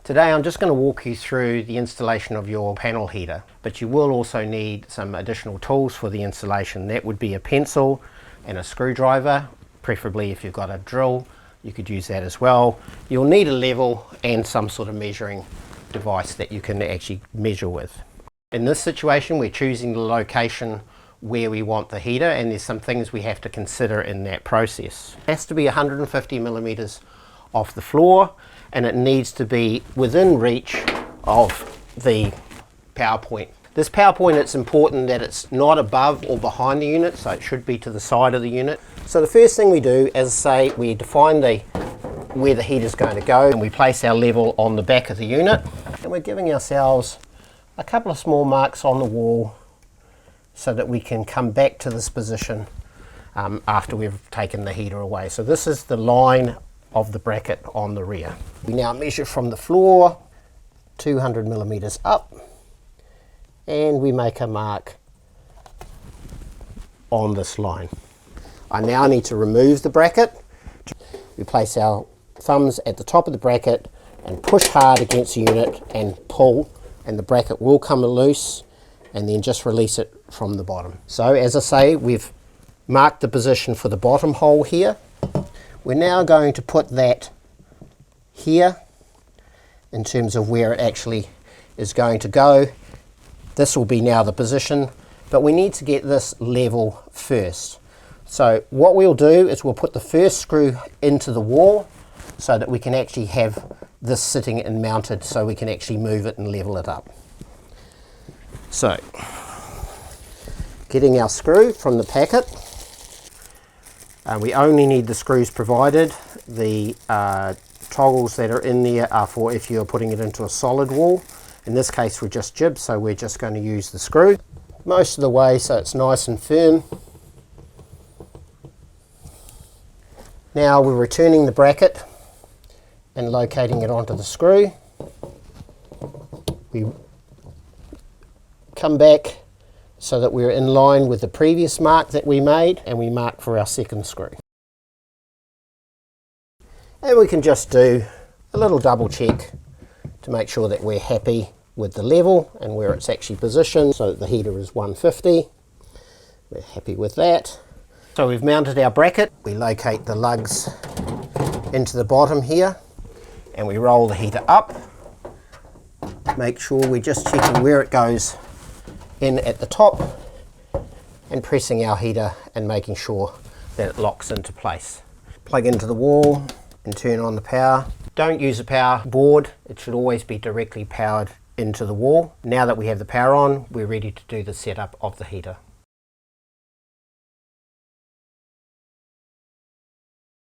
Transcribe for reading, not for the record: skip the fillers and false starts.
Today I'm just going to walk you through the installation of your panel heater, but you will also need some additional tools for the installation. That would be a pencil and a screwdriver, preferably if you've got a drill you could use that as well. You'll need a level and some sort of measuring device that you can actually measure with. In this situation we're choosing the location where we want the heater, and there's some things we have to consider in that process. It has to be 150 millimeters off the floor, and it needs to be within reach of the power point. This power point, it's important that it's not above or behind the unit, so it should be to the side of the unit. So the first thing we do is say we define where the heater is going to go, and we place our level on the back of the unit, and we're giving ourselves a couple of small marks on the wall so that we can come back to this position after we've taken the heater away. So this is the line of the bracket on the rear. We now measure from the floor 200 millimeters up, and we make a mark on this line. I now need to remove the bracket. We place our thumbs at the top of the bracket and push hard against the unit and pull, and the bracket will come loose, and then just release it from the bottom. So as I say, we've marked the position for the bottom hole here. We're now going to put that here in terms of where it actually is going to go. This will be now the position, but we need to get this level first. So what we'll do is we'll put the first screw into the wall so that we can actually have this sitting and mounted, so we can actually move it and level it up. So, getting our screw from the packet. We only need the screws provided. The toggles that are in there are for if you're putting it into a solid wall. In this case we're just jibs, so we're just going to use the screw most of the way so it's nice and firm. Now we're returning the bracket and locating it onto the screw. We come back so that we're in line with the previous mark that we made, and we mark for our second screw. And we can just do a little double check to make sure that we're happy with the level and where it's actually positioned, so that the heater is 150. We're happy with that. So we've mounted our bracket. We locate the lugs into the bottom here, and we roll the heater up. Make sure we're just checking where it goes in at the top, and pressing our heater and making sure that it locks into place. Plug into the wall and turn on the power. Don't use a power board, it should always be directly powered into the wall. Now that we have the power on, we're ready to do the setup of the heater.